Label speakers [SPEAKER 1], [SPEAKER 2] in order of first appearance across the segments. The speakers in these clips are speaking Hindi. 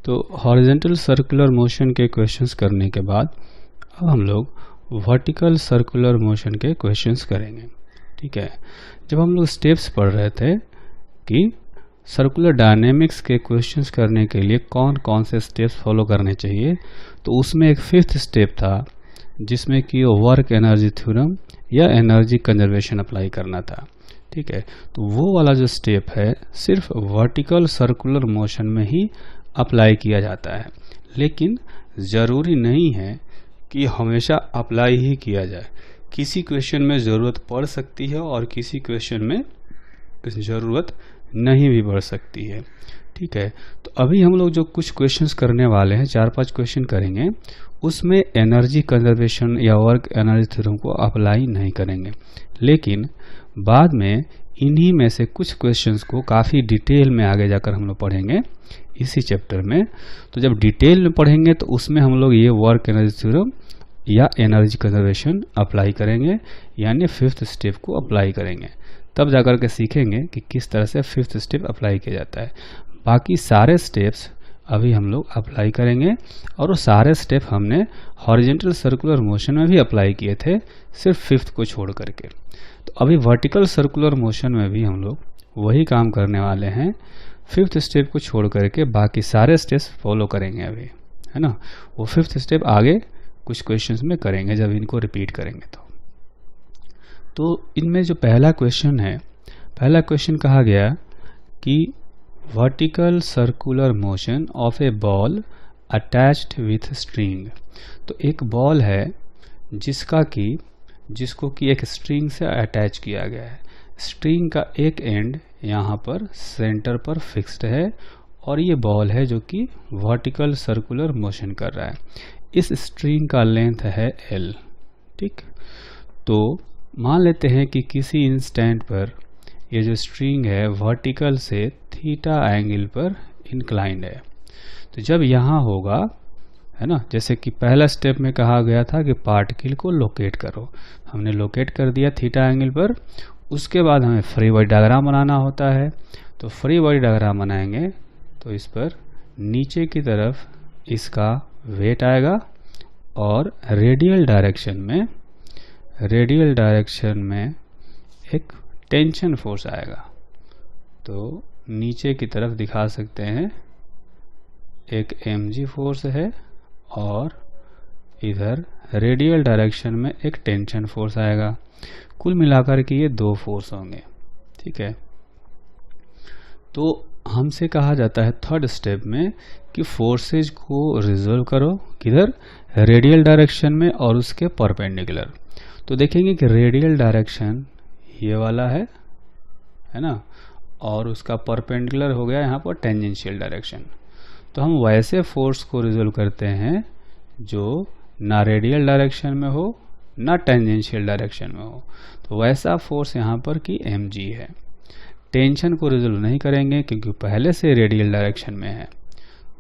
[SPEAKER 1] तो हॉरिजॉन्टल सर्कुलर मोशन के क्वेश्चंस करने के बाद अब हम लोग वर्टिकल सर्कुलर मोशन के क्वेश्चंस करेंगे। ठीक है, जब हम लोग स्टेप्स पढ़ रहे थे कि सर्कुलर डायनेमिक्स के क्वेश्चंस करने के लिए कौन कौन से स्टेप्स फॉलो करने चाहिए, तो उसमें एक फिफ्थ स्टेप था जिसमें कि वर्क एनर्जी थ्योरम या एनर्जी कंजर्वेशन अप्लाई करना था। ठीक है, तो वो वाला जो स्टेप है सिर्फ वर्टिकल सर्कुलर मोशन में ही अप्लाई किया जाता है, लेकिन ज़रूरी नहीं है कि हमेशा अप्लाई ही किया जाए। किसी क्वेश्चन में ज़रूरत पड़ सकती है और किसी क्वेश्चन में ज़रूरत नहीं भी पड़ सकती है। ठीक है, तो अभी हम लोग जो कुछ क्वेश्चंस करने वाले हैं, 4-5 क्वेश्चन करेंगे, उसमें एनर्जी कंजर्वेशन या वर्क एनर्जी थ्योरम को अप्लाई नहीं करेंगे, लेकिन बाद में इन्हीं में से कुछ क्वेश्चंस को काफ़ी डिटेल में आगे जाकर हम लोग पढ़ेंगे इसी चैप्टर में। तो जब डिटेल में पढ़ेंगे तो उसमें हम लोग ये वर्क एनर्जी थ्योरम या एनर्जी कंजर्वेशन अप्लाई करेंगे, यानी फिफ्थ स्टेप को अप्लाई करेंगे। तब जाकर के सीखेंगे कि किस तरह से फिफ्थ स्टेप अप्लाई किया जाता है। बाकी सारे स्टेप्स अभी हम लोग अप्लाई करेंगे, और वो सारे स्टेप हमने हॉरिजॉन्टल सर्कुलर मोशन में भी अप्लाई किए थे, सिर्फ फिफ्थ को छोड़ करके। तो अभी वर्टिकल सर्कुलर मोशन में भी हम लोग वही काम करने वाले हैं, फिफ्थ स्टेप को छोड़ करके बाकी सारे स्टेप्स फॉलो करेंगे अभी, है ना। वो फिफ्थ स्टेप आगे कुछ क्वेश्चंस में करेंगे जब इनको रिपीट करेंगे। तो इनमें जो पहला क्वेश्चन है, पहला क्वेश्चन कहा गया कि vertical circular motion of A ball attached with string. तो एक बॉल है जिसको कि एक स्ट्रिंग से अटैच किया गया है। स्ट्रिंग का एक एंड यहाँ पर सेंटर पर फिक्स्ड है, और ये बॉल है जो कि वर्टिकल सर्कुलर मोशन कर रहा है। इस स्ट्रिंग का लेंथ है L। ठीक, तो मान लेते हैं कि किसी इंस्टेंट पर ये जो स्ट्रिंग है वर्टिकल से थीटा एंगल पर इंक्लाइंड है। तो जब यहाँ होगा, है ना, जैसे कि पहला स्टेप में कहा गया था कि पार्टिकल को लोकेट करो, हमने लोकेट कर दिया थीटा एंगल पर। उसके बाद हमें फ्री बॉडी डायग्राम बनाना होता है। तो फ्री बॉडी डायग्राम बनाएंगे तो इस पर नीचे की तरफ इसका वेट आएगा, और रेडियल डायरेक्शन में एक टेंशन फोर्स आएगा। तो नीचे की तरफ दिखा सकते हैं एक mg फोर्स है, और इधर रेडियल डायरेक्शन में एक टेंशन फोर्स आएगा। कुल मिलाकर के ये दो फोर्स होंगे। ठीक है, तो हमसे कहा जाता है थर्ड स्टेप में कि फोर्सेज को रिजोल्व करो, किधर, रेडियल डायरेक्शन में और उसके परपेंडिकुलर। तो देखेंगे कि रेडियल डायरेक्शन ये वाला है ना, और उसका परपेंडिकुलर हो गया यहाँ पर टेंजेंशियल डायरेक्शन। तो हम वैसे फोर्स को रिजोल्व करते हैं जो ना रेडियल डायरेक्शन में हो ना टेंजेंशियल डायरेक्शन में हो। तो वैसा फोर्स यहाँ पर कि mg है। टेंशन को रिजोल्व नहीं करेंगे क्योंकि पहले से रेडियल डायरेक्शन में है।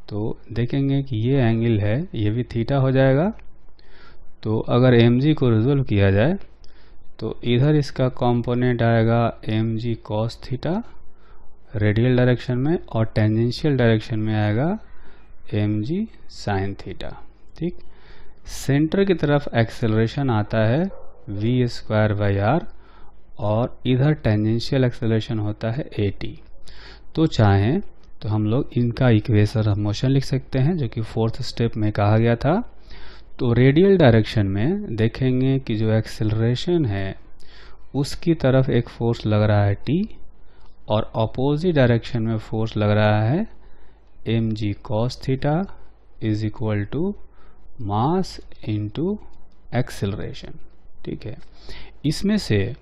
[SPEAKER 1] तो देखेंगे कि ये एंगल है, ये भी थीटा हो जाएगा। तो अगर mg को रिजोल्व किया जाए तो इधर इसका कंपोनेंट आएगा mg cos theta radial direction में, और टेंजेंशियल डायरेक्शन में आएगा mg sin थीटा। ठीक, सेंटर की तरफ एक्सेलरेशन आता है v²/r, और इधर टेंजेंशियल एक्सेलरेशन होता है at। तो चाहें तो हम लोग इनका इक्वेशन ऑफ मोशन लिख सकते हैं, जो कि फोर्थ स्टेप में कहा गया था। तो रेडियल डायरेक्शन में देखेंगे कि जो एक्सेलरेशन है उसकी तरफ एक फोर्स लग रहा है t, और अपोजिट डायरेक्शन में फोर्स लग रहा है mg cos theta is equal to mass into acceleration. ठीक है, इसमें से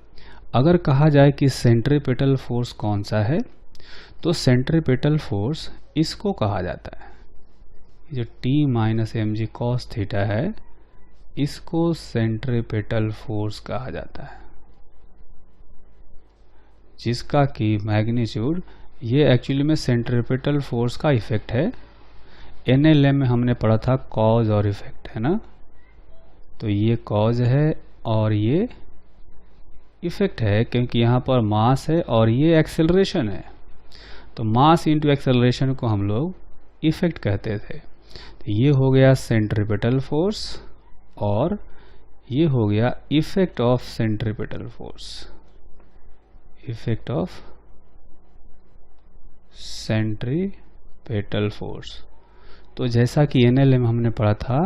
[SPEAKER 1] अगर कहा जाए कि सेंट्रीपेटल फोर्स कौन सा है, तो सेंट्रीपेटल फोर्स इसको कहा जाता है, जो t minus mg cos theta है, इसको सेंट्रीपेटल फोर्स कहा जाता है, जिसका कि मैग्नीट्यूड, ये एक्चुअली में सेंट्रीपेटल फोर्स का इफेक्ट है। NLM में हमने पढ़ा था कॉज और इफेक्ट, है ना। तो ये कॉज है और ये इफेक्ट है, क्योंकि यहाँ पर मास है और ये एक्सेलरेशन है। तो मास इंटू एक्सेलरेशन को हम लोग इफेक्ट कहते थे। तो ये हो गया सेंट्रीपिटल फोर्स और ये हो गया effect of centripetal force, effect of centripetal force. तो जैसा कि एनएलएम हमने पढ़ा था,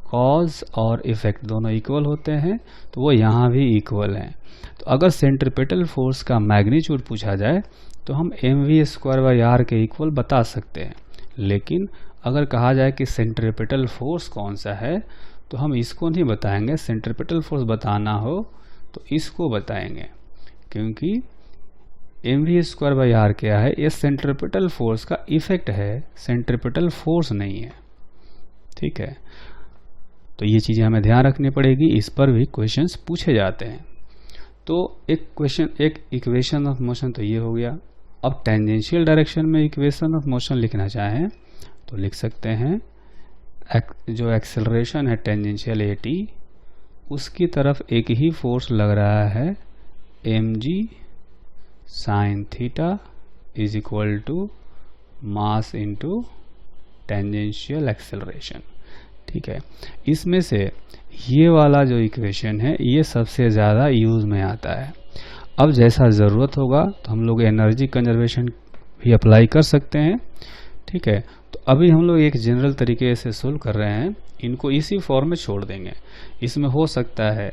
[SPEAKER 1] कॉज और इफेक्ट दोनों इक्वल होते हैं, तो वो यहाँ भी इक्वल हैं। तो अगर सेंट्रीपिटल फोर्स का मैग्नीट्यूड पूछा जाए तो हम mv²/r के इक्वल बता सकते हैं, लेकिन अगर कहा जाए कि सेंट्रीपिटल फोर्स कौन सा है तो हम इसको नहीं बताएंगे। सेंट्रीपिटल फोर्स बताना हो तो इसको बताएंगे, क्योंकि mv²/r क्या है, ये सेंट्रीपिटल फोर्स का इफेक्ट है, सेंट्रीपिटल फोर्स नहीं है। ठीक है, तो ये चीज़ें हमें ध्यान रखनी पड़ेगी, इस पर भी क्वेश्चंस पूछे जाते हैं। तो एक इक्वेशन ऑफ मोशन तो ये हो गया। अब टेंजेंशियल डायरेक्शन में इक्वेशन ऑफ मोशन लिखना चाहें तो लिख सकते हैं, जो एक्सेलरेशन है टेंजेंशियल at, उसकी तरफ एक ही फोर्स लग रहा है mg sin theta is equal to mass into tangential acceleration. ठीक है, इसमें से ये वाला जो इक्वेशन है ये सबसे ज़्यादा यूज़ में आता है। अब जैसा ज़रूरत होगा तो हम लोग एनर्जी कंजर्वेशन भी अप्लाई कर सकते हैं। ठीक है, तो अभी हम लोग एक जनरल तरीके से सोल्व कर रहे हैं, इनको इसी फॉर्म में छोड़ देंगे। इसमें हो सकता है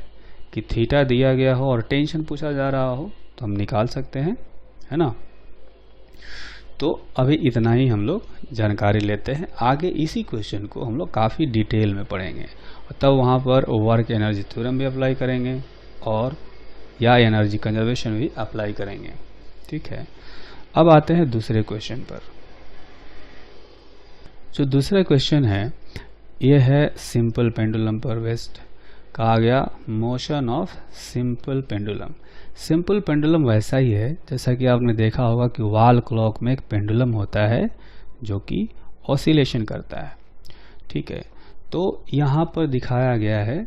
[SPEAKER 1] कि थीटा दिया गया हो और टेंशन पूछा जा रहा हो तो हम निकाल सकते हैं, है ना। तो अभी इतना ही हम लोग जानकारी लेते हैं, आगे इसी क्वेश्चन को हम लोग काफ़ी डिटेल में पढ़ेंगे और तब वहाँ पर वर्क एनर्जी थ्योरम भी अप्लाई करेंगे और या एनर्जी कंजर्वेशन भी अप्लाई करेंगे। ठीक है, अब आते हैं दूसरे क्वेश्चन पर। जो दूसरा क्वेश्चन है ये है सिंपल पेंडुलम पर बेस्ड, कहा गया motion of simple pendulum. Simple pendulum वैसा ही है जैसा कि आपने देखा होगा कि वॉल क्लॉक में एक पेंडुलम होता है जो कि ऑसिलेशन करता है। ठीक है, तो यहाँ पर दिखाया गया है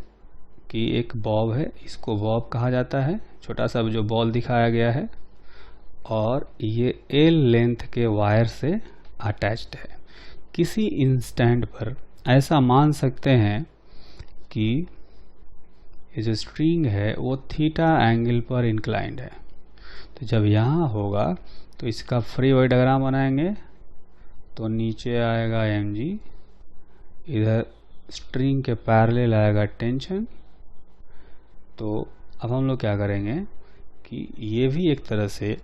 [SPEAKER 1] कि एक बॉब है, इसको बॉब कहा जाता है, छोटा सा जो बॉल दिखाया गया है, और ये एल लेंथ के वायर से अटैच्ड है। किसी इंस्टेंट पर ऐसा मान सकते हैं कि ये जो स्ट्रिंग है वो थीटा एंगल पर इंक्लाइंड है। तो जब यहाँ होगा तो इसका फ्री बॉडी डायग्राम बनाएंगे, तो नीचे आएगा mg, इधर स्ट्रिंग के पैरेलल आएगा टेंशन। तो अब हम लोग क्या करेंगे कि ये भी एक तरह से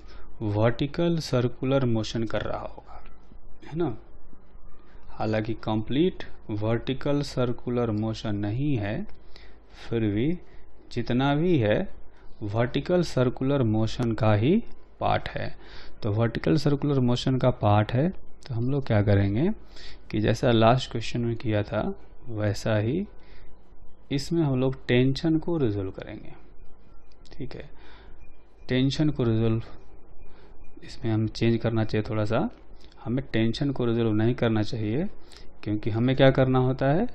[SPEAKER 1] वर्टिकल सर्कुलर मोशन कर रहा होगा, है ना। हालांकि कंप्लीट वर्टिकल सर्कुलर मोशन नहीं है, फिर भी जितना भी है वर्टिकल सर्कुलर मोशन का ही पार्ट है। तो वर्टिकल सर्कुलर मोशन का पार्ट है, तो हम लोग क्या करेंगे कि जैसा लास्ट क्वेश्चन में किया था वैसा ही इसमें हम लोग टेंशन को रिजोल्व करेंगे। ठीक है, टेंशन को रिजोल्व इसमें हम चेंज करना चाहिए थोड़ा सा, हमें टेंशन को रिजोल्व नहीं करना चाहिए, क्योंकि हमें क्या करना होता है,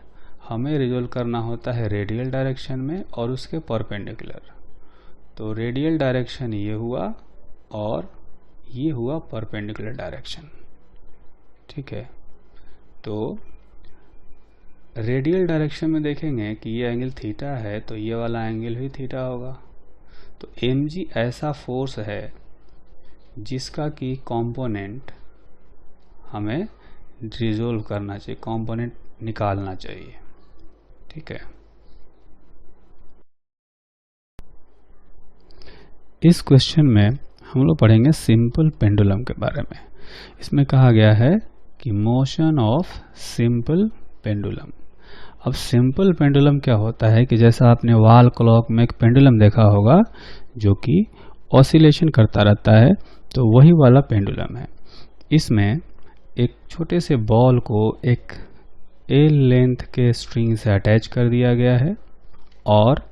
[SPEAKER 1] हमें रिजोल्व करना होता है रेडियल डायरेक्शन में और उसके परपेंडिकुलर। तो रेडियल डायरेक्शन ये हुआ और ये हुआ परपेंडिकुलर डायरेक्शन। ठीक है, तो रेडियल डायरेक्शन में देखेंगे कि ये एंगल थीटा है, तो ये वाला एंगल भी थीटा होगा। तो mg ऐसा फोर्स है जिसका कि कंपोनेंट हमें रिजोल्व करना चाहिए, कंपोनेंट निकालना चाहिए। ठीक है, इस क्वेश्चन में हम लोग पढ़ेंगे सिंपल पेंडुलम के बारे में। इसमें कहा गया है कि मोशन ऑफ सिंपल पेंडुलम। अब सिंपल पेंडुलम क्या होता है कि जैसा आपने वॉल क्लॉक में एक पेंडुलम देखा होगा जो कि ऑसिलेशन करता रहता है, तो वही वाला पेंडुलम है। इसमें एक छोटे से बॉल को एक एल लेंथ के स्ट्रिंग से अटैच कर दिया गया है और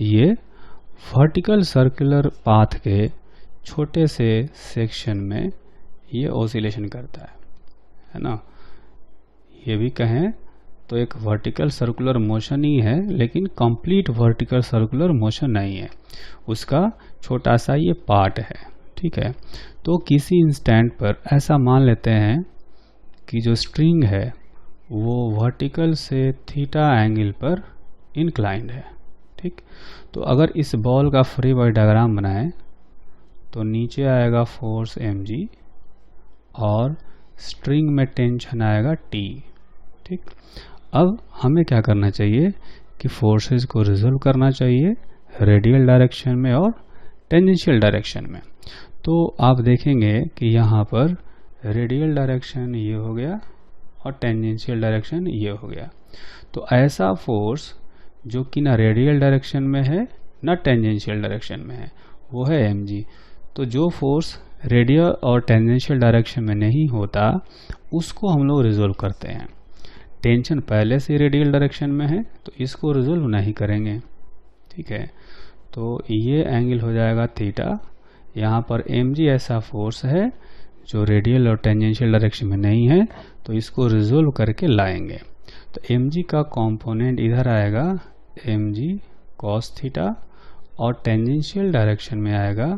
[SPEAKER 1] ये वर्टिकल सर्कुलर पाथ के छोटे से सेक्शन में ये ऑसिलेशन करता है ना। ये भी कहें तो एक वर्टिकल सर्कुलर मोशन ही है, लेकिन कंप्लीट वर्टिकल सर्कुलर मोशन नहीं है, उसका छोटा सा ये पार्ट है। ठीक है, तो किसी इंस्टेंट पर ऐसा मान लेते हैं कि जो स्ट्रिंग है वो वर्टिकल से थीटा एंगल पर इंक्लाइंड है। ठीक, तो अगर इस बॉल का फ्री बॉडी डायग्राम बनाएं तो नीचे आएगा फोर्स mg और स्ट्रिंग में टेंशन आएगा T। ठीक, अब हमें क्या करना चाहिए कि फोर्सेस को रिजोल्व करना चाहिए रेडियल डायरेक्शन में और टेंजेंशियल डायरेक्शन में। तो आप देखेंगे कि यहाँ पर रेडियल डायरेक्शन ये हो गया और टेंजेंशियल डायरेक्शन ये हो गया। तो ऐसा फोर्स जो कि ना रेडियल डायरेक्शन में है ना टेंजेंशियल डायरेक्शन में है वो है mg। तो जो फोर्स रेडियल और टेंजेंशियल डायरेक्शन में नहीं होता उसको हम लोग रिजोल्व करते हैं। टेंशन पहले से रेडियल डायरेक्शन में है तो इसको रिजोल्व नहीं करेंगे। ठीक है, तो ये एंगल हो जाएगा थीटा। यहाँ पर mg ऐसा फोर्स है जो रेडियल और टेंजेंशियल डायरेक्शन में नहीं है तो इसको रिजोल्व करके लाएंगे। तो mg का कंपोनेंट इधर आएगा mg cos थीटा और टेंजेंशियल डायरेक्शन में आएगा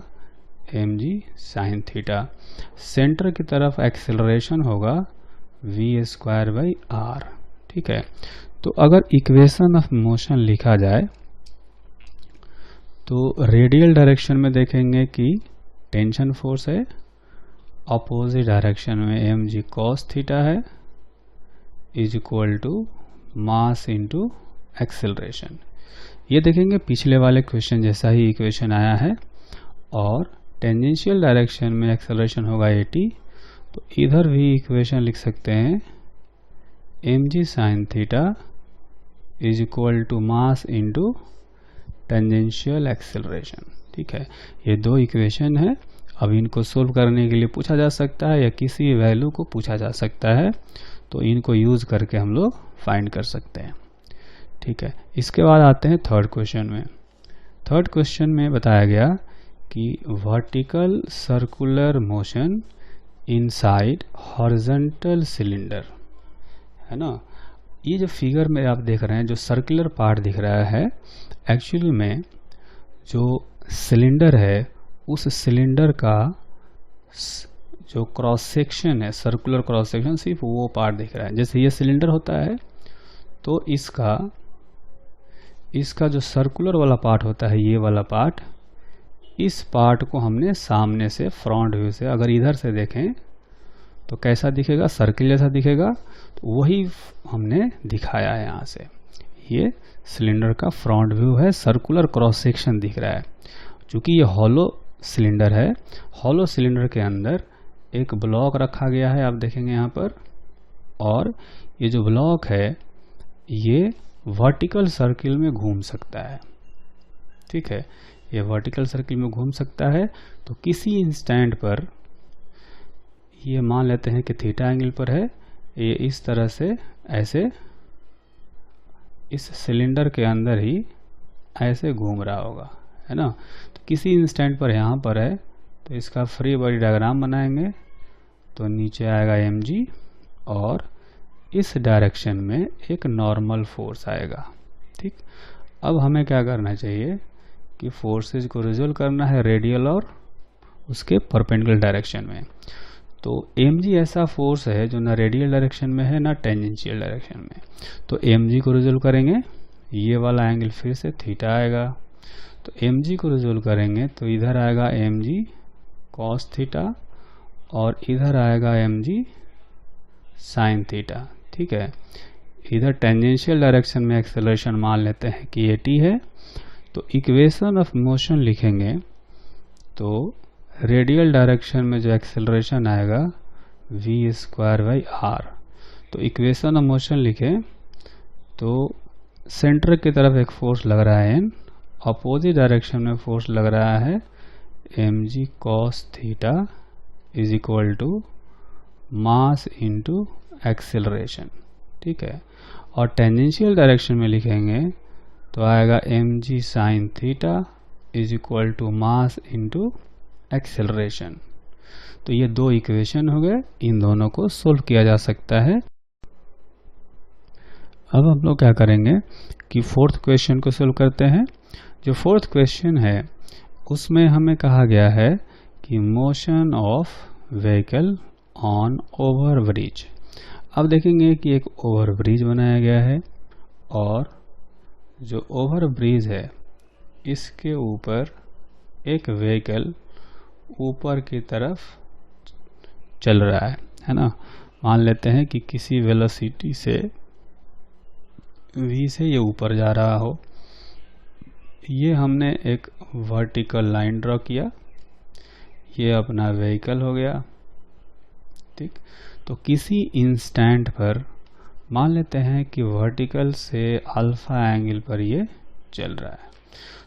[SPEAKER 1] mg sin थीटा। सेंटर की तरफ एक्सेलरेशन होगा v²/r। ठीक है, तो अगर इक्वेशन ऑफ मोशन लिखा जाए तो रेडियल डायरेक्शन में देखेंगे कि टेंशन फोर्स है, अपोजिट डायरेक्शन में mg cos थीटा है is equal to mass into acceleration. ये देखेंगे पिछले वाले क्वेश्चन जैसा ही इक्वेशन आया है। और टेंजेंशियल डायरेक्शन में एक्सेलरेशन होगा at, तो इधर भी इक्वेशन लिख सकते हैं mg sin theta is equal to mass into tangential acceleration. ठीक है, ये दो इक्वेशन है। अब इनको सोल्व करने के लिए पूछा जा सकता है या किसी वैल्यू को पूछा जा सकता है, तो इनको यूज करके हम लोग फाइंड कर सकते हैं। ठीक है, इसके बाद आते हैं थर्ड क्वेश्चन में। थर्ड क्वेश्चन में बताया गया कि vertical circular motion inside horizontal cylinder है ना। ये जो फिगर में आप देख रहे हैं जो सर्कुलर पार्ट दिख रहा है, एक्चुअली में जो सिलेंडर है उस सिलेंडर का जो क्रॉस सेक्शन है, सर्कुलर क्रॉस सेक्शन, सिर्फ वो पार्ट दिख रहा है। जैसे ये सिलेंडर होता है तो इसका जो सर्कुलर वाला पार्ट होता है, ये वाला पार्ट, इस पार्ट को हमने सामने से फ्रंट व्यू से अगर इधर से देखें तो कैसा दिखेगा, सर्किल जैसा दिखेगा। तो वही हमने दिखाया है यहाँ से। ये सिलेंडर का फ्रंट व्यू है, सर्कुलर क्रॉस सेक्शन दिख रहा है। चूंकि ये हॉलो सिलेंडर है, हॉलो सिलेंडर के अंदर एक ब्लॉक रखा गया है, आप देखेंगे यहाँ पर। और ये जो ब्लॉक है ये वर्टिकल सर्किल में घूम सकता है। ठीक है, ये वर्टिकल सर्किल में घूम सकता है। तो किसी इंस्टेंट पर ये मान लेते हैं कि थीटा एंगल पर है, ये इस तरह से ऐसे इस सिलेंडर के अंदर ही ऐसे घूम रहा होगा, है ना। तो किसी इंस्टेंट पर यहाँ पर है तो इसका फ्री बॉडी डायग्राम बनाएंगे तो नीचे आएगा mg और इस डायरेक्शन में एक नॉर्मल फोर्स आएगा। ठीक, अब हमें क्या करना चाहिए कि फोर्सेज को रिजोल्व करना है रेडियल और उसके परपेंडिकुलर डायरेक्शन में। तो mg ऐसा फोर्स है जो ना रेडियल डायरेक्शन में है ना टेंजेंशियल डायरेक्शन में। तो mg को रिजोल्व करेंगे, ये वाला एंगल फिर से थीटा आएगा। तो mg को रिजोल्व करेंगे तो इधर आएगा mg cos थीटा और इधर आएगा mg sin थीटा। ठीक है, इधर टेंजेंशियल डायरेक्शन में एक्सेलरेशन मान लेते हैं कि at है। तो इक्वेशन ऑफ मोशन लिखेंगे तो रेडियल डायरेक्शन में जो एक्सेलरेशन आएगा v²/r। तो इक्वेशन ऑफ मोशन लिखें तो सेंटर की तरफ एक फोर्स लग रहा है n, अपोजिट डायरेक्शन में फोर्स लग रहा है mg cos theta is equal to mass into acceleration. ठीक है, और टेंजेंशियल डायरेक्शन में लिखेंगे तो आएगा mg sin theta is equal to mass into acceleration. तो ये दो इक्वेशन हो गए, इन दोनों को सोल्व किया जा सकता है। अब हम लोग क्या करेंगे कि फोर्थ क्वेश्चन को सोल्व करते हैं। जो फोर्थ क्वेश्चन है उसमें हमें कहा गया है कि motion of vehicle on over bridge. अब देखेंगे कि एक ओवर ब्रिज बनाया गया है और जो ओवर ब्रिज है इसके ऊपर एक व्हीकल ऊपर की तरफ चल रहा है ना। मान लेते हैं कि किसी वेलोसिटी से v से ये ऊपर जा रहा हो। ये हमने एक वर्टिकल लाइन ड्रॉ किया, ये अपना व्हीकल हो गया, ठीक। तो किसी इंस्टेंट पर मान लेते हैं कि वर्टिकल से अल्फा एंगल पर ये चल रहा है।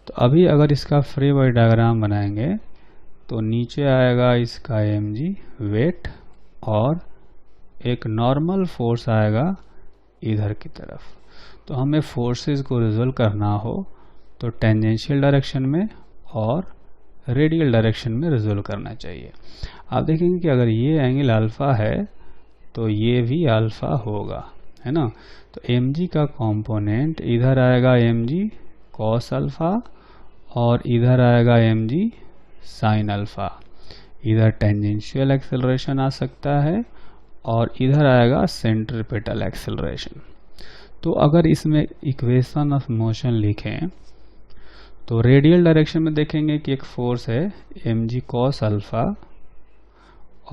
[SPEAKER 1] तो अभी अगर इसका फ्री बॉडी डायग्राम बनाएंगे तो नीचे आएगा इसका mg वेट और एक नॉर्मल फोर्स आएगा इधर की तरफ। तो हमें फोर्सेस को रिजोल्व करना हो तो टेंजेंशियल डायरेक्शन में और रेडियल डायरेक्शन में रिजोल्व करना चाहिए। आप देखेंगे कि अगर ये एंगल अल्फा है तो ये भी अल्फा होगा, है ना। तो mg का कंपोनेंट इधर आएगा mg cos अल्फा और इधर आएगा mg sin अल्फा। इधर टेंजेंशियल एक्सेलरेशन आ सकता है और इधर आएगा सेंट्रीपिटल एक्सेलरेशन। तो अगर इसमें इक्वेशन ऑफ मोशन लिखें तो रेडियल डायरेक्शन में देखेंगे कि एक फोर्स है mg cos अल्फा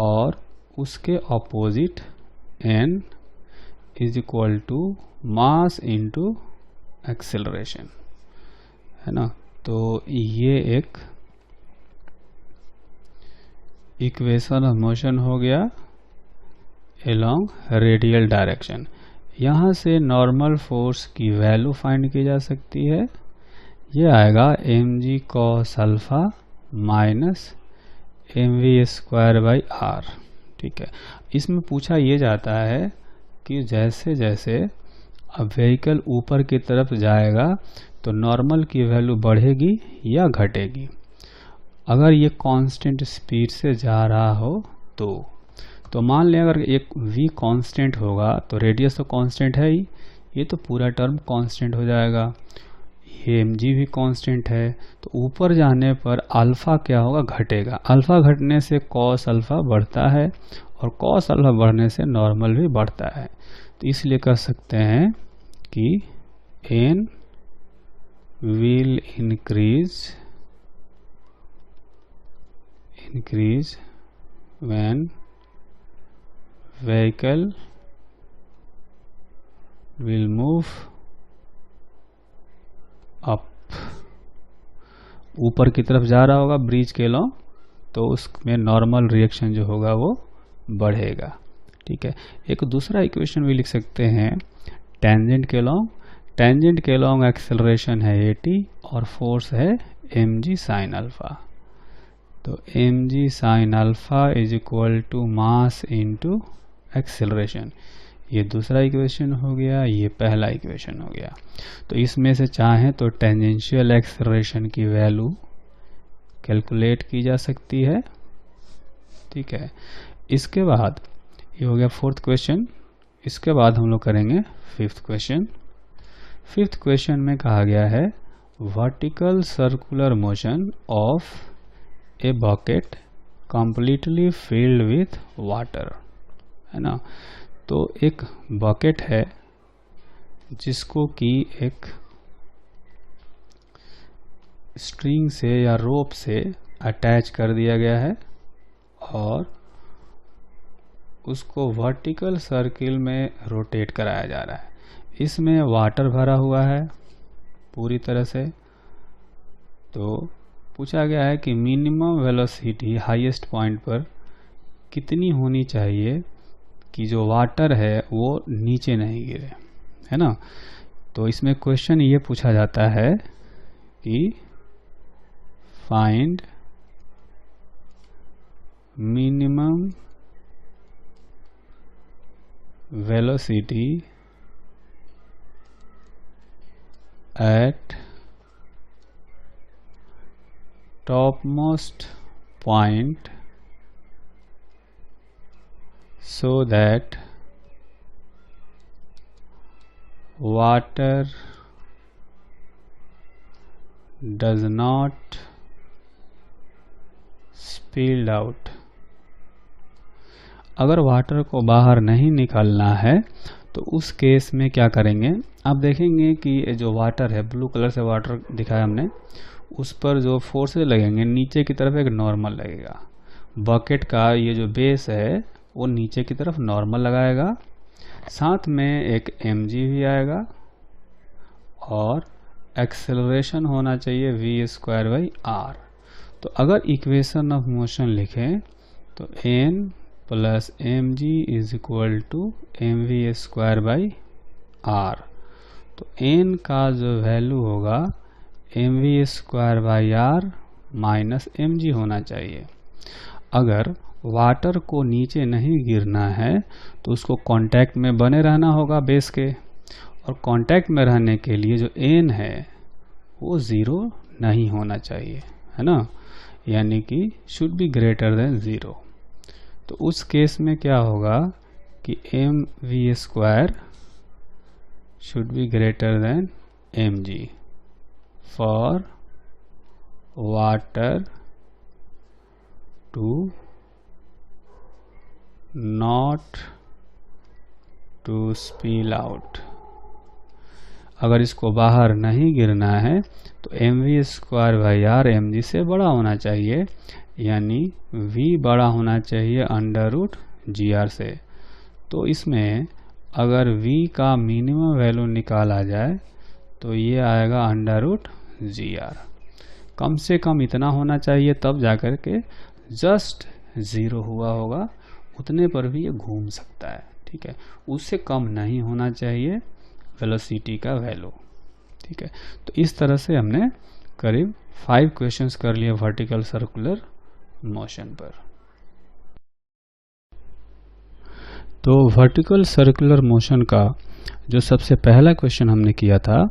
[SPEAKER 1] और उसके opposite n is equal to mass into acceleration, है ना। तो ये एक इक्वेशन ऑफ मोशन हो गया अलोंग रेडियल डायरेक्शन। यहाँ से नॉर्मल फोर्स की वैल्यू फाइंड की जा सकती है। ये आएगा mg cos alpha minus mv square by r, ठीक है। इसमें पूछा ये जाता है कि जैसे जैसे अब व्हीकल ऊपर की तरफ जाएगा तो नॉर्मल की वैल्यू बढ़ेगी या घटेगी। अगर ये कांस्टेंट स्पीड से जा रहा हो तो मान लें अगर एक v कांस्टेंट होगा तो रेडियस तो कांस्टेंट है ही, ये तो पूरा टर्म कांस्टेंट हो जाएगा। ये mg भी कांस्टेंट है, तो ऊपर जाने पर अल्फा क्या होगा, घटेगा। अल्फा घटने से cos अल्फा बढ़ता है और cos अल्फा बढ़ने से नॉर्मल भी बढ़ता है। तो इसलिए कह सकते हैं कि n will increase when vehicle will move up। ऊपर की तरफ जा रहा होगा ब्रिज के लॉन्ग तो उसमें नॉर्मल रिएक्शन जो होगा वो बढ़ेगा, ठीक है। एक दूसरा इक्वेशन भी लिख सकते हैं टेंजेंट के लॉन्ग। टेंजेंट के लॉन्ग एक्सेलरेशन है at और फोर्स है mg sin अल्फा। तो mg sin alpha is equal to mass into acceleration. ये दूसरा इक्वेशन हो गया, ये पहला इक्वेशन हो गया। तो इसमें से चाहें तो टेंजेंशियल एक्सेलरेशन की वैल्यू कैलकुलेट की जा सकती है, ठीक है। इसके बाद ये हो गया फोर्थ क्वेश्चन। इसके बाद हम लोग करेंगे फिफ्थ क्वेश्चन। फिफ्थ क्वेश्चन में कहा गया है vertical circular motion of a bucket completely filled with water, है ना। तो एक बकेट है जिसको कि एक स्ट्रिंग से या रोप से अटैच कर दिया गया है और उसको वर्टिकल सर्किल में रोटेट कराया जा रहा है। इसमें वाटर भरा हुआ है पूरी तरह से। तो पूछा गया है कि मिनिमम वेलोसिटी हाईएस्ट पॉइंट पर कितनी होनी चाहिए कि जो वाटर है वो नीचे नहीं गिरे, है ना। तो इसमें क्वेश्चन ये पूछा जाता है कि find minimum velocity at topmost point so that water does not spill out। अगर वाटर को बाहर नहीं निकालना है तो उस केस में क्या करेंगे, आप देखेंगे कि जो वाटर है, ब्लू कलर से वाटर दिखाया हमने, उस पर जो फोर्सेज लगेंगे नीचे की तरफ एक नॉर्मल लगेगा। बकेट का ये जो बेस है वो नीचे की तरफ नॉर्मल लगाएगा, साथ में एक mg भी आएगा और एक्सेलरेशन होना चाहिए v²/r। तो अगर इक्वेशन ऑफ मोशन लिखें तो n plus mg is equal to mv²/r। तो n का जो वैल्यू होगा mv²/r माइनस mg होना चाहिए। अगर वाटर को नीचे नहीं गिरना है तो उसको कांटेक्ट में बने रहना होगा बेस के, और कांटेक्ट में रहने के लिए जो n है वो 0 नहीं होना चाहिए, है ना, यानी कि शुड बी ग्रेटर देन 0। तो उस केस में क्या होगा कि mv² should be greater than mg for water to not to spill out. अगर इसको बाहर नहीं गिरना है तो mv²/r mg से बड़ा होना चाहिए, यानी v बड़ा होना चाहिए √gr से। तो इसमें अगर v का मिनिमम वैल्यू निकाला जाए तो ये आएगा √gr। कम से कम इतना होना चाहिए, तब जाकर के जस्ट 0 हुआ होगा, उतने पर भी ये घूम सकता है, ठीक है। उससे कम नहीं होना चाहिए वेलोसिटी का वैल्यू, ठीक है। तो इस तरह से हमने करीब 5 क्वेश्चंस कर लिए वर्टिकल सर्कुलर मोशन पर। तो वर्टिकल सर्कुलर मोशन का जो सबसे पहला क्वेश्चन हमने किया था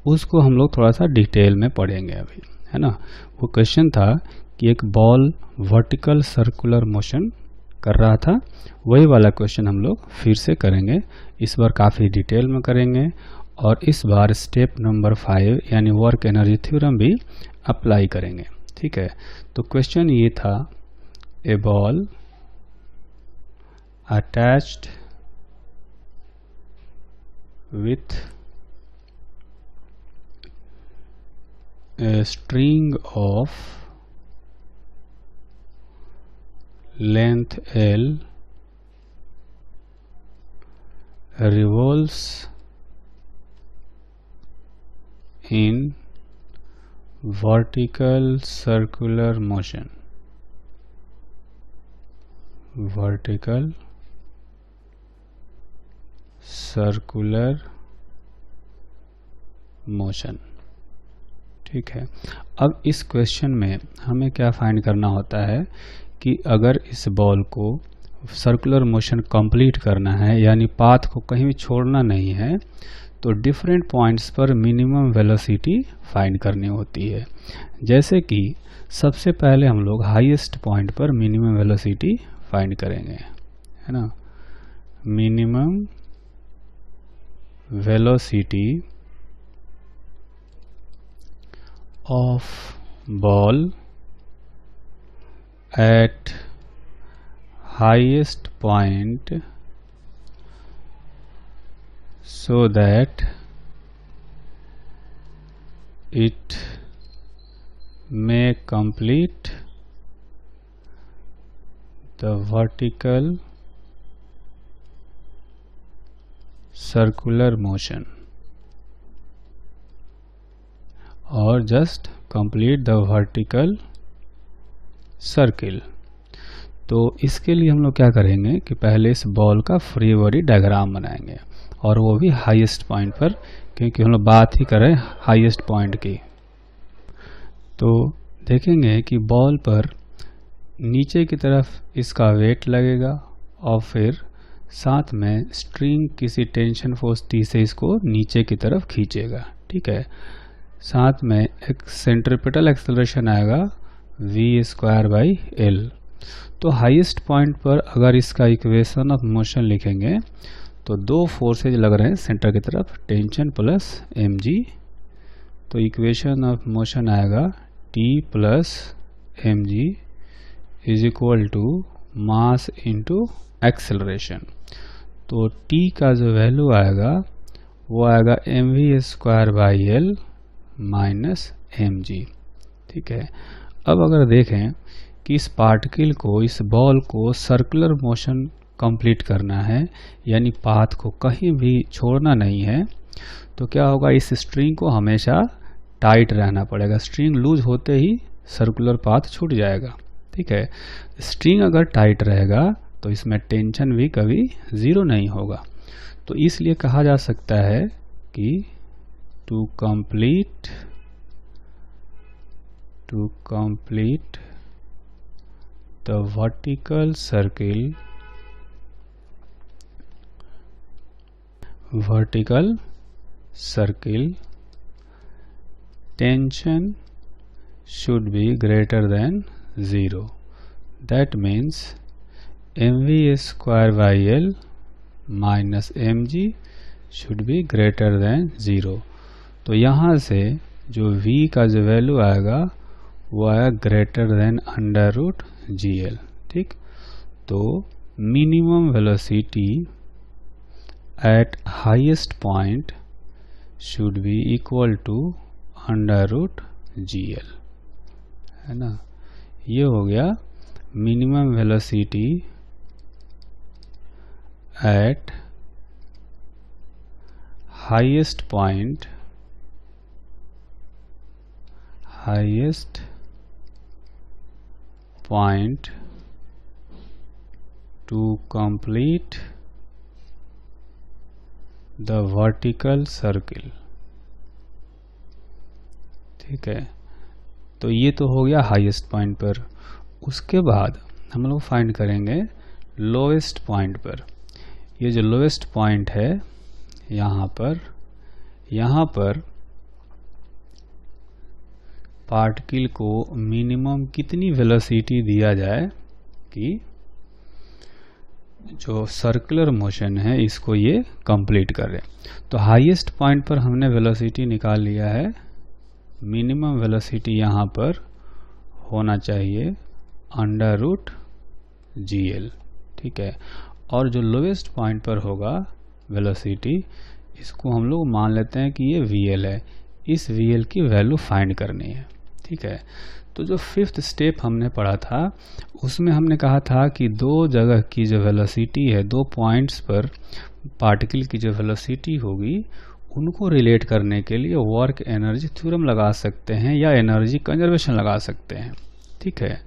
[SPEAKER 1] उसको हम लोग थोड़ा सा डिटेल में पढ़ेंगे अभी, है ना। वो क्वेश्चन था कि एक बॉल वर्टिकल सर्कुलर मोशन कर रहा था, वही वाला क्वेश्चन हम लोग फिर से करेंगे। इस बार काफ़ी डिटेल में करेंगे और इस बार स्टेप नंबर 5 यानी वर्क एनर्जी थ्योरम भी अप्लाई करेंगे, ठीक है। तो क्वेश्चन ये था, a ball attached with a string of length L revolves in vertical circular motion. Vertical circular motion, ठीक है। अब इस क्वेश्चन में हमें क्या फाइंड करना होता है कि अगर इस बॉल को सर्कुलर मोशन कंप्लीट करना है, यानी पाथ को कहीं भी छोड़ना नहीं है, तो डिफरेंट पॉइंट्स पर मिनिमम वेलोसिटी फाइंड करनी होती है। जैसे कि सबसे पहले हम लोग हाईएस्ट पॉइंट पर मिनिमम वेलोसिटी फाइंड करेंगे, है ना। Minimum velocity of ball at highest point so that it may complete the vertical circular motion और just complete the vertical circle. तो इसके लिए हम लोग क्या करेंगे कि पहले इस बॉल का फ्री बॉडी डायग्राम बनाएंगे, और वो भी हाईएस्ट पॉइंट पर, क्योंकि हम लोग बात ही कर रहे हैं हाईएस्ट पॉइंट की। तो देखेंगे कि बॉल पर नीचे की तरफ इसका वेट लगेगा और फिर साथ में स्ट्रिंग किसी टेंशन फोर्स T से इसको नीचे की तरफ खींचेगा, ठीक है। साथ में एक सेंट्रीपिटल एक्सेलरेशन आएगा v²/L। तो हाईएस्ट पॉइंट पर अगर इसका इक्वेशन ऑफ मोशन लिखेंगे तो दो फोर्सेज लग रहे हैं सेंटर की तरफ, टेंशन प्लस mg। तो इक्वेशन ऑफ मोशन आएगा T plus mg is equal to mass into acceleration. तो t का जो वैल्यू आएगा वो आएगा mv² L माइनस mg। ठीक है, अब अगर देखें कि इस पार्टिकल को, इस बॉल को सर्कुलर मोशन कंप्लीट करना है, यानी पाथ को कहीं भी छोड़ना नहीं है, तो क्या होगा, इस स्ट्रिंग को हमेशा टाइट रहना पड़ेगा। स्ट्रिंग लूज होते ही सर्कुलर पाथ छूट जाएगा। ठीक है, स्ट्रिंग अगर टाइट रहेगा तो इसमें टेंशन भी कभी ज़ीरो नहीं होगा। तो इसलिए कहा जा सकता है कि to complete the vertical circle tension should be greater than 0. That means mv² minus mg should be greater than 0. तो यहाँ से जो v का जो वैल्यू आएगा वो आया ग्रेटर देन √GL। ठीक, तो minimum velocity at highest point should be equal to √GL, है ना। ये हो गया minimum velocity at highest point to complete the vertical circle। ठीक है, तो ये तो हो गया हाईएस्ट पॉइंट पर। उसके बाद हम लोग फाइंड करेंगे लोएस्ट पॉइंट पर। ये जो लोएस्ट पॉइंट है यहाँ पर पार्टिकल को मिनिमम कितनी वेलोसिटी दिया जाए कि जो सर्कुलर मोशन है इसको ये कंप्लीट करे। तो हाईएस्ट पॉइंट पर हमने वेलोसिटी निकाल लिया है। मिनिमम वेलोसिटी यहाँ पर होना चाहिए √GL। ठीक है, और जो लोएस्ट पॉइंट पर होगा वेलोसिटी, इसको हम लोग मान लेते हैं कि ये VL है। इस VL की वैल्यू फाइंड करनी है। ठीक है, तो जो 5th स्टेप हमने पढ़ा था उसमें हमने कहा था कि दो जगह की जो वेलोसिटी है, दो पॉइंट्स पर पार्टिकल की जो वेलोसिटी होगी उनको रिलेट करने के लिए वर्क एनर्जी थ्योरम लगा सकते हैं या एनर्जी कंजर्वेशन लगा सकते हैं। ठीक है,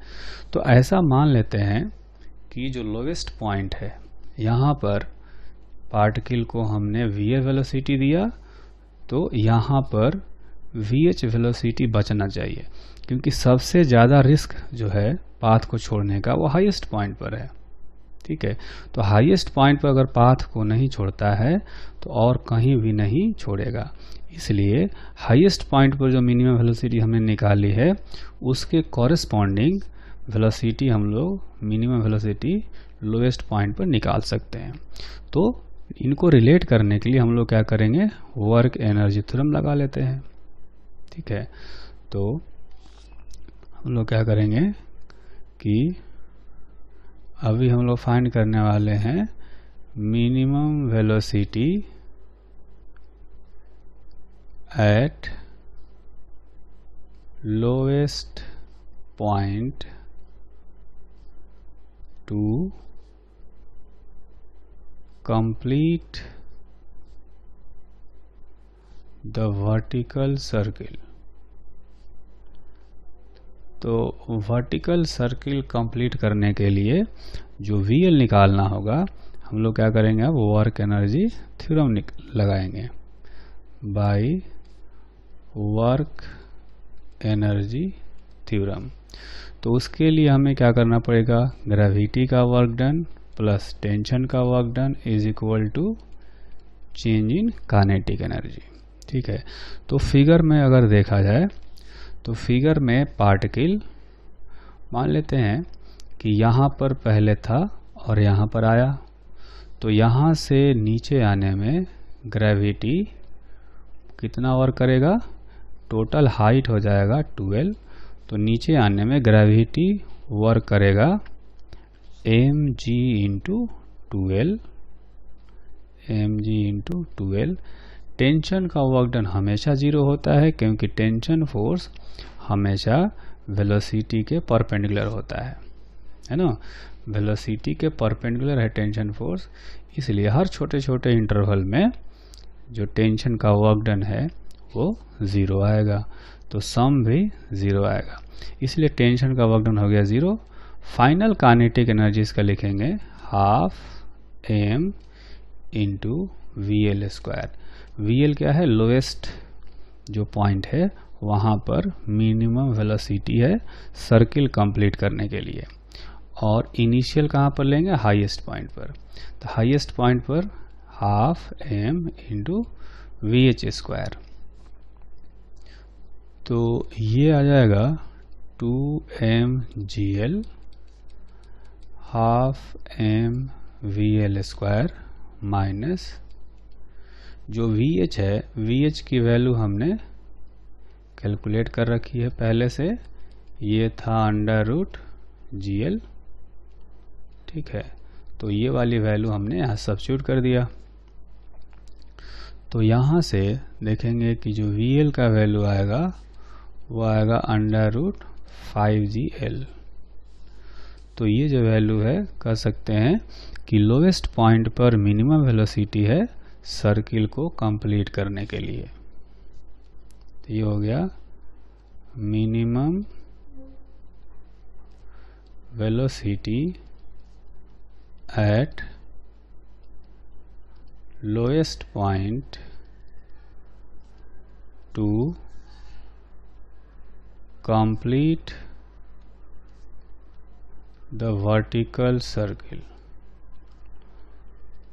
[SPEAKER 1] तो ऐसा मान लेते हैं कि जो लोवेस्ट पॉइंट है यहाँ पर पार्टिकल को हमने VL वेलोसिटी दिया, तो यहाँ पर VH वेलोसिटी बचना चाहिए, क्योंकि सबसे ज़्यादा रिस्क जो है पाथ को छोड़ने का वो हाईएस्ट पॉइंट पर है। ठीक है, तो हाईएस्ट पॉइंट पर अगर पाथ को नहीं छोड़ता है तो और कहीं भी नहीं छोड़ेगा। इसलिए हाईएस्ट पॉइंट पर जो मिनिमम वेलोसिटी हमने निकाली है उसके कॉरेस्पॉन्डिंग वेलोसिटी हम लोग मिनिमम वेलोसिटी लोएस्ट पॉइंट पर निकाल सकते हैं। तो इनको रिलेट करने के लिए हम लोग क्या करेंगे, वर्क एनर्जी थ्योरम लगा लेते हैं। ठीक है, तो हम लोग क्या करेंगे कि अभी हम लोग फाइंड करने वाले हैं minimum velocity eight lowest point two complete the vertical circle। तो वर्टिकल सर्किल कंप्लीट करने के लिए जो VL निकालना होगा, हम लोग क्या करेंगे, अब वर्क एनर्जी थ्योरम लगाएंगे बाय वर्क एनर्जी थ्योरम। तो उसके लिए हमें क्या करना पड़ेगा, ग्रेविटी का वर्क डन प्लस टेंशन का work done is equal to change in kinetic energy. ठीक है, तो फिगर में अगर देखा जाए तो फिगर में पार्टिकल मान लेते हैं कि यहाँ पर पहले था और यहाँ पर आया, तो यहाँ से नीचे आने में ग्रेविटी कितना वर्क करेगा, टोटल हाइट हो जाएगा 12, तो नीचे आने में ग्रेविटी वर्क करेगा mg into 2L, mg into 2L। Tension का वर्क डन हमेशा 0 होता है क्योंकि टेंशन फोर्स हमेशा वेलोसिटी के परपेंडिकुलर होता है ना। वेलोसिटी के परपेंडिकुलर है टेंशन फोर्स, इसलिए हर छोटे छोटे इंटरवल में जो टेंशन का वर्क डन है वो 0 आएगा, तो सम भी 0 आएगा, इसलिए टेंशन का वर्क डन हो गया 0। फाइनल काइनेटिक एनर्जी इसका लिखेंगे half m into VL square. VL क्या है? लोएस्ट जो पॉइंट है वहाँ पर मिनिमम वेलोसिटी है सर्किल कंप्लीट करने के लिए, और इनिशियल कहाँ पर लेंगे? हाईएस्ट पॉइंट पर। तो हाईएस्ट पॉइंट पर half m into VH square, तो ये आ जाएगा 2mgl half m VL square minus जो VH है, VH की वैल्यू हमने कैलकुलेट कर रखी है पहले से, ये था √GL, ठीक है। तो ये वाली वैल्यू हमने यहाँ सब्स्टिट्यूट कर दिया, तो यहाँ से देखेंगे कि जो VL का वैल्यू आएगा वो आएगा √5GL। तो ये जो वैल्यू है कह सकते हैं कि लोएस्ट पॉइंट पर मिनिमम वेलोसिटी है सर्किल को कंप्लीट करने के लिए। तो ये हो गया minimum velocity eight lowest point two complete the vertical circle,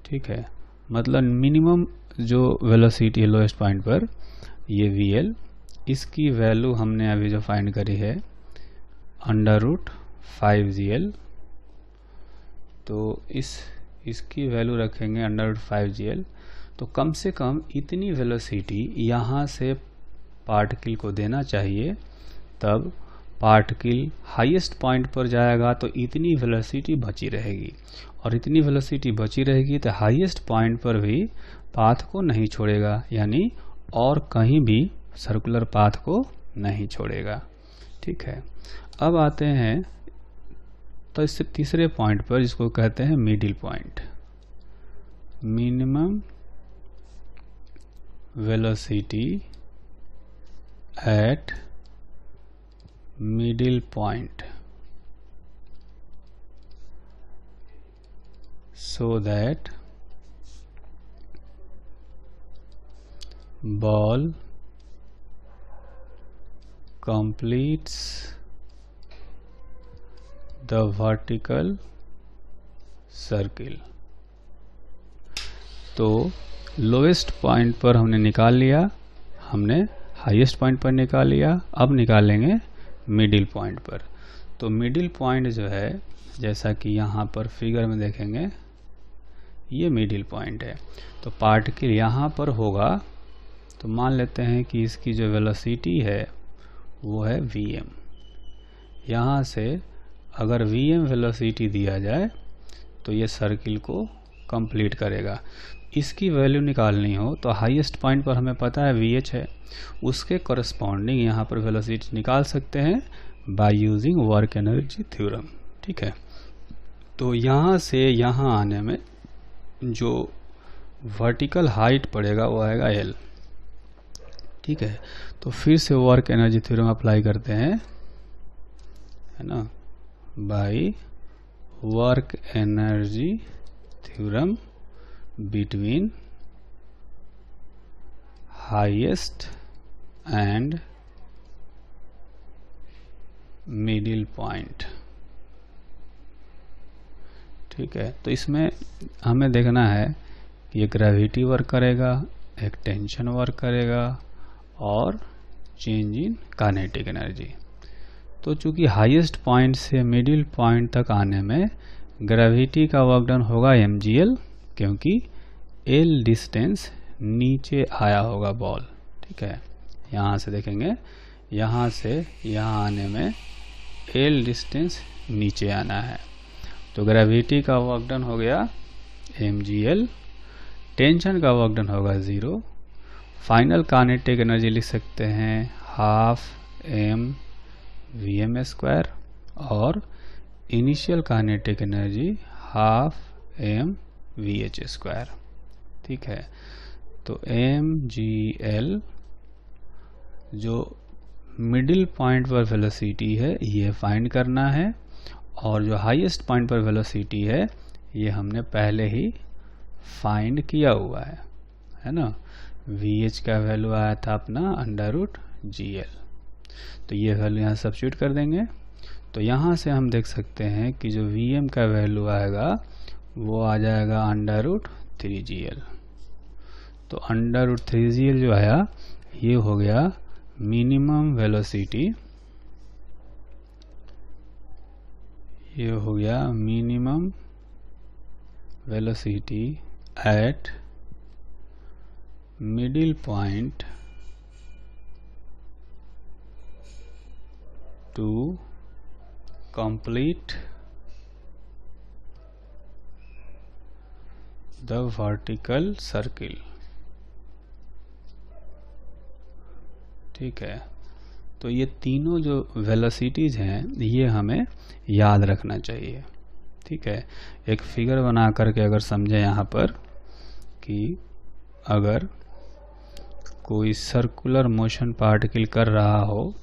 [SPEAKER 1] ठीक है। मतलब मिनिमम जो वेलोसिटी है लोएस्ट पॉइंट पर ये VL, इसकी वैल्यू हमने अभी जो फाइंड करी है √5GL, तो इसकी वैल्यू रखेंगे √5GL। तो कम से कम इतनी वेलोसिटी यहाँ से पार्टिकल को देना चाहिए, तब पार्टिकल हाईएस्ट पॉइंट पर जाएगा तो इतनी वेलोसिटी बची रहेगी, और इतनी वेलोसिटी बची रहेगी तो हाईएस्ट पॉइंट पर भी पाथ को नहीं छोड़ेगा, यानी और कहीं भी सर्कुलर पाथ को नहीं छोड़ेगा, ठीक है। अब आते हैं तो इससे तीसरे पॉइंट पर जिसको कहते हैं middle point, minimum velocity eight middle point so that ball completes the vertical circle। तो लोएस्ट पॉइंट पर हमने निकाल लिया, हमने हाईएस्ट पॉइंट पर निकाल लिया, अब निकालेंगे मिडिल पॉइंट पर। तो मिडिल पॉइंट जो है, जैसा कि यहाँ पर फिगर में देखेंगे, ये मिडिल पॉइंट है। तो पार्टिकल यहाँ पर होगा, तो मान लेते हैं कि इसकी जो वेलोसिटी है वो है Vm। यहाँ से अगर Vm वेलोसिटी दिया जाए तो ये सर्किल को कंप्लीट करेगा। इसकी वैल्यू निकालनी हो तो हाईएस्ट पॉइंट पर हमें पता है VH है, उसके करस्पॉन्डिंग यहाँ पर वेलोसिटी निकाल सकते हैं by using work energy theorem, ठीक है। तो यहाँ से यहाँ आने में जो वर्टिकल हाइट पड़ेगा वो आएगा L, ठीक है। तो फिर से वर्क एनर्जी थ्योरम अप्लाई करते हैं, है ना, bye work energy theorem between highest and middle point, ठीक है। तो इसमें हमें देखना है कि एक ग्रेविटी वर्क करेगा, एक टेंशन वर्क करेगा और चेंज इन काइनेटिक एनर्जी। तो चूंकि हाईएस्ट पॉइंट से मिडिल पॉइंट तक आने में ग्रेविटी का वर्क डन होगा mgl, क्योंकि L डिस्टेंस नीचे आया होगा बॉल, ठीक है। यहाँ से देखेंगे, यहाँ से यहाँ आने में L डिस्टेंस नीचे आना है, तो ग्रेविटी का वर्क डन हो गया mgl, टेंशन का वर्क डन होगा 0, फाइनल काइनेटिक एनर्जी लिख सकते हैं हाफ m vm², और initial kinetic energy half m vh²। ठीक है, तो mgl जो मिडिल पॉइंट पर वेलोसिटी है ये फाइंड करना है, और जो हाईएस्ट पॉइंट पर वेलोसिटी है ये हमने पहले ही फाइंड किया हुआ है ना। vh का वैल्यू आया था अपना √gl, तो ये वैल्यू यहाँ सब्स्टिट्यूट कर देंगे। तो यहाँ से हम देख सकते हैं कि जो vm का वैल्यू आएगा वो आ जाएगा √3gl। तो √3gl जो आया ये हो गया मिनिमम वेलोसिटी, ये हो गया minimum velocity eight middle point two complete the vertical circle. ठीक है, तो ये तीनों जो वेलोसिटीज हैं ये हमें याद रखना चाहिए। ठीक है, एक फिगर बना करके अगर समझें यहाँ पर कि अगर कोई सर्कुलर मोशन पार्टिकल कर रहा हो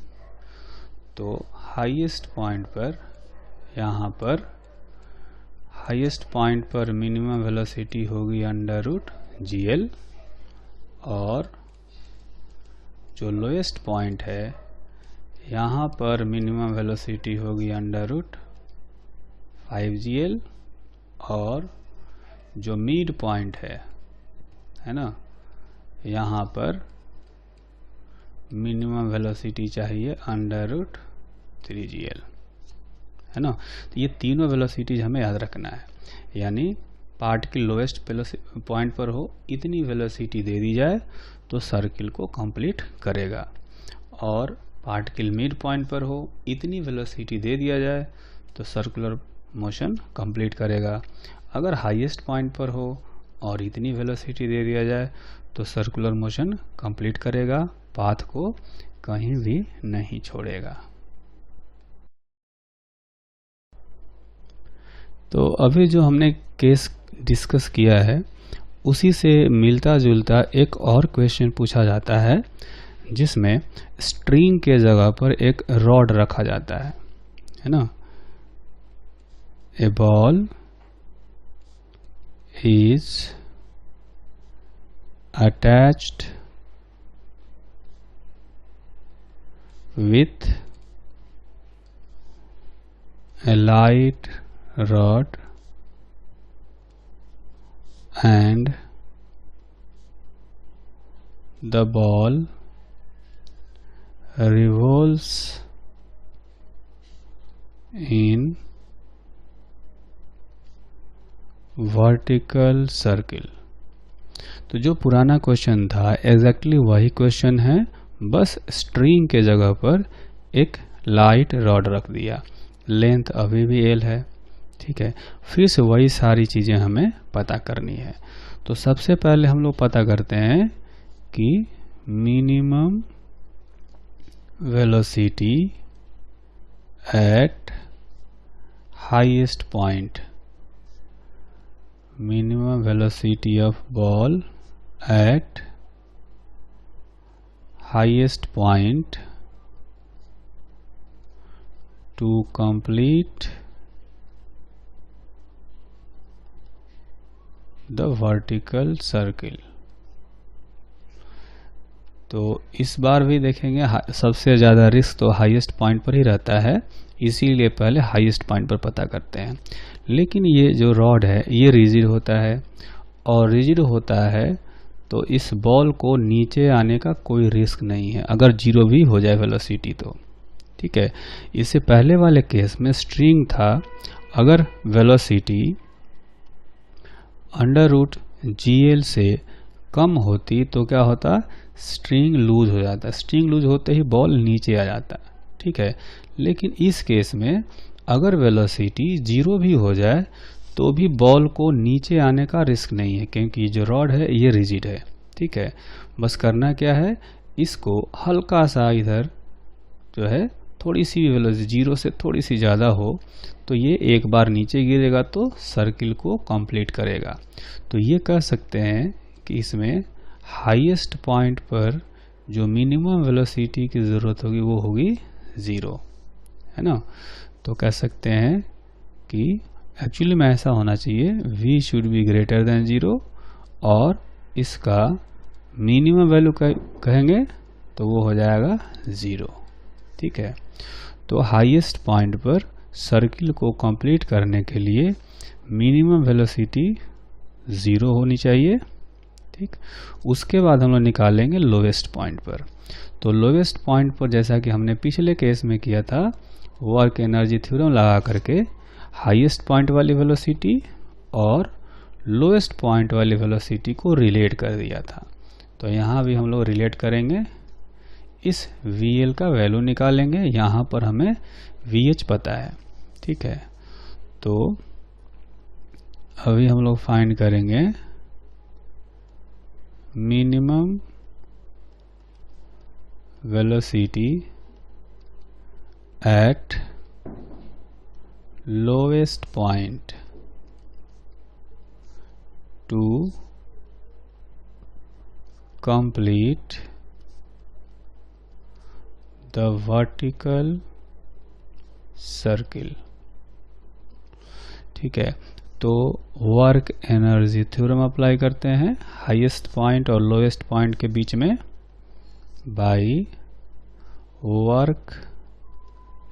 [SPEAKER 1] तो हाईएस्ट पॉइंट पर, यहाँ पर हाईएस्ट पॉइंट पर मिनिमम वेलोसिटी होगी √gl, और जो लोएस्ट पॉइंट है यहाँ पर मिनिमम वेलोसिटी होगी √5gl, और जो मिड पॉइंट है ना, यहाँ पर मिनिमम वेलोसिटी चाहिए √3gl, है ना। तो ये तीनों वेलोसिटीज हमें याद रखना है, यानी पार्टिकल लोएस्ट पॉइंट पर हो इतनी वेलोसिटी दे दी जाए तो सर्किल को कंप्लीट करेगा, और पार्टिकल मिड पॉइंट पर हो इतनी वेलोसिटी दे दिया जाए तो सर्कुलर मोशन कंप्लीट करेगा। अगर हाईएस्ट पॉइंट पर हो और इतनी वेलोसिटी दे दिया जाए तो सर्कुलर मोशन कंप्लीट करेगा, पाथ को कहीं भी नहीं छोड़ेगा। तो अभी जो हमने केस डिस्कस किया है उसी से मिलता जुलता एक और क्वेश्चन पूछा जाता है जिसमें स्ट्रिंग के जगह पर एक रॉड रखा जाता है ना। A ball is attached with a light rod and the ball revolves in vertical circle। तो जो पुराना क्वेश्चन था एग्जैक्टली वही क्वेश्चन है, बस स्ट्रिंग के जगह पर एक लाइट रॉड रख दिया, लेंथ अभी भी L है। ठीक है, फिर से वही सारी चीज़ें हमें पता करनी है। तो सबसे पहले हम लोग पता करते हैं कि minimum velocity at highest point, minimum velocity of ball at highest point to complete the vertical circle। तो इस बार भी देखेंगे सबसे ज़्यादा रिस्क तो हाईएस्ट पॉइंट पर ही रहता है, इसीलिए पहले हाईएस्ट पॉइंट पर पता करते हैं। लेकिन ये जो रॉड है ये रिजिड होता है, और रिजिड होता है तो इस बॉल को नीचे आने का कोई रिस्क नहीं है अगर जीरो भी हो जाए वेलोसिटी तो। ठीक है, इससे पहले वाले केस में स्ट्रिंग था, अगर वेलोसिटी √gl से कम होती तो क्या होता, स्ट्रिंग लूज हो जाता। स्ट्रिंग लूज होते ही बॉल नीचे आ जाता। ठीक है, लेकिन इस केस में अगर वेलोसिटी 0 भी हो जाए तो भी बॉल को नीचे आने का रिस्क नहीं है, क्योंकि जो रॉड है ये रिजिड है। ठीक है, बस करना क्या है, इसको हल्का सा इधर जो है थोड़ी सी वेलोसिटी 0 से थोड़ी सी ज़्यादा हो तो ये एक बार नीचे गिरेगा तो सर्किल को कंप्लीट करेगा। तो ये कह सकते हैं कि इसमें हाईएस्ट पॉइंट पर जो मिनिमम वेलोसिटी की ज़रूरत होगी वो होगी 0, है ना। तो कह सकते हैं कि एक्चुअली में ऐसा होना चाहिए, v should be greater then 0 और इसका मिनिमम वैल्यू कहेंगे तो वो हो जाएगा 0। ठीक है, तो हाईएस्ट पॉइंट पर सर्किल को कंप्लीट करने के लिए मिनिमम वेलोसिटी 0 होनी चाहिए। ठीक, उसके बाद हम लोग निकालेंगे लोवेस्ट पॉइंट पर। तो लोवेस्ट पॉइंट पर जैसा कि हमने पिछले केस में किया था, वर्क एनर्जी थ्योरम लगा करके हाईएस्ट पॉइंट वाली वेलोसिटी और लोएस्ट पॉइंट वाली वेलोसिटी को रिलेट कर दिया था। तो यहाँ भी हम लोग रिलेट करेंगे, इस VL का वैल्यू निकालेंगे। यहाँ पर हमें VH पता है। ठीक है, तो अभी हम लोग फाइंड करेंगे minimum velocity eight lowest point two complete the vertical circle। ठीक है, तो वर्क एनर्जी थ्योरम अप्लाई करते हैं हाईएस्ट पॉइंट और लोएस्ट पॉइंट के बीच में bye work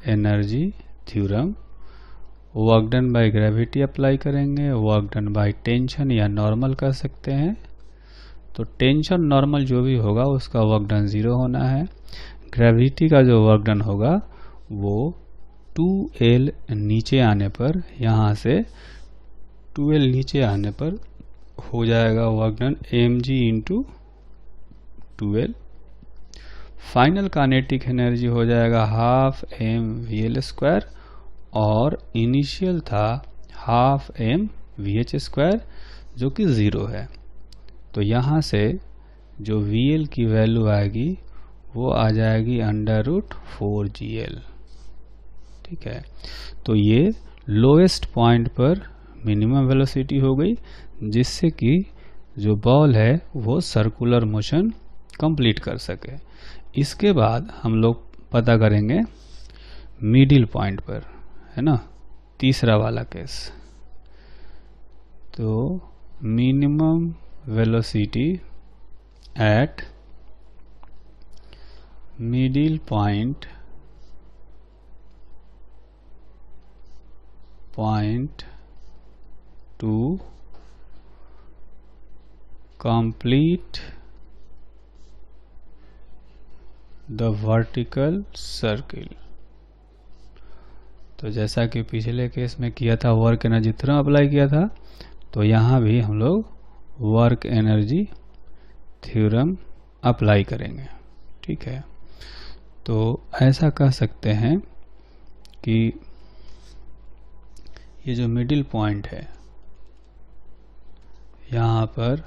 [SPEAKER 1] energy theorem. Work done by gravity apply करेंगे, वर्क डन बाय टेंशन या नॉर्मल कर सकते हैं। तो टेंशन नॉर्मल जो भी होगा उसका वर्क डन 0 होना है। ग्रेविटी का जो वर्क डन होगा वो 2L नीचे आने पर, यहाँ से 2L नीचे आने पर हो जाएगा work done mg into 2L। Final kinetic energy हो जाएगा हाफ mvl² और इनिशियल था हाफ mvh² जो कि 0 है। तो यहाँ से जो VL की वैल्यू आएगी वो आ जाएगी √4GL। ठीक है, तो ये लोएस्ट पॉइंट पर मिनिमम वेलोसिटी हो गई, जिससे कि जो बॉल है वो सर्कुलर मोशन कंप्लीट कर सके। इसके बाद हम लोग पता करेंगे मिडिल पॉइंट पर, है ना, तीसरा वाला केस। तो minimum velocity at middle point to complete the vertical circle। तो जैसा कि पिछले केस में किया था, वर्क एनर्जी थ्योरम अप्लाई किया था, तो यहाँ भी हम लोग वर्क एनर्जी थ्योरम अप्लाई करेंगे। ठीक है, तो ऐसा कह सकते हैं कि ये जो मिडिल पॉइंट है यहाँ पर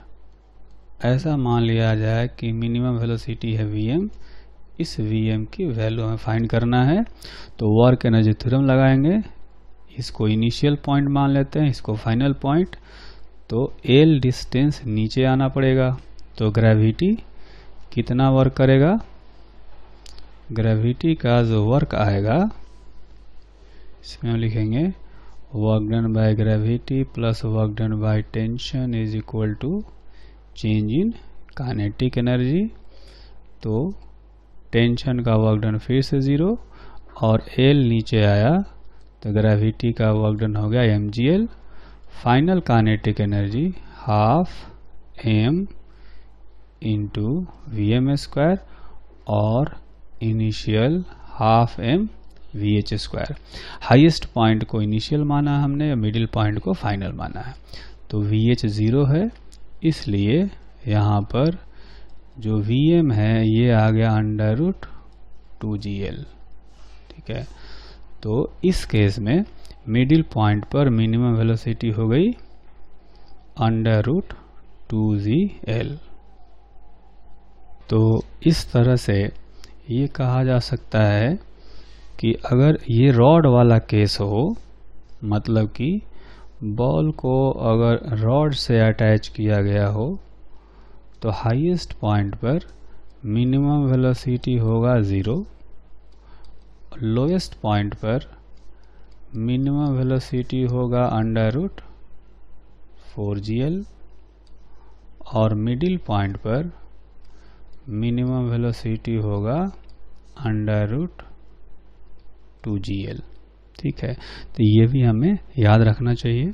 [SPEAKER 1] ऐसा मान लिया जाए कि मिनिमम वेलोसिटी है Vm, इस Vm की वैल्यू हमें फाइंड करना है। तो वर्क एनर्जी थ्योरम लगाएंगे, इसको इनिशियल पॉइंट मान लेते हैं, इसको फाइनल पॉइंट। तो L डिस्टेंस नीचे आना पड़ेगा, तो ग्रेविटी कितना वर्क करेगा, ग्रेविटी का जो वर्क आएगा इसमें हम लिखेंगे work done by gravity plus work done by tension is equal to change in kinetic energy. तो टेंशन का वर्क डन फिर से 0 और L नीचे आया तो ग्रेविटी का वर्क डन हो गया mgl। Final kinetic energy half m into Vm² और initial half m VH²। Highest point को इनिशियल माना हमने, मिडिल पॉइंट को फाइनल माना है। तो VH 0 है, इसलिए यहाँ पर जो Vm है ये आ गया √2GL। ठीक है, तो इस केस में मिडिल पॉइंट पर मिनिमम वेलोसिटी हो गई √2gl। तो इस तरह से ये कहा जा सकता है कि अगर ये रॉड वाला केस हो, मतलब कि बॉल को अगर रॉड से अटैच किया गया हो, तो हाईएस्ट पॉइंट पर मिनिमम वेलोसिटी होगा 0, लोएस्ट पॉइंट पर मिनिमम वेलोसिटी होगा √4gl और मिडिल पॉइंट पर मिनिमम वेलोसिटी होगा √2gl। ठीक है, तो ये भी हमें याद रखना चाहिए।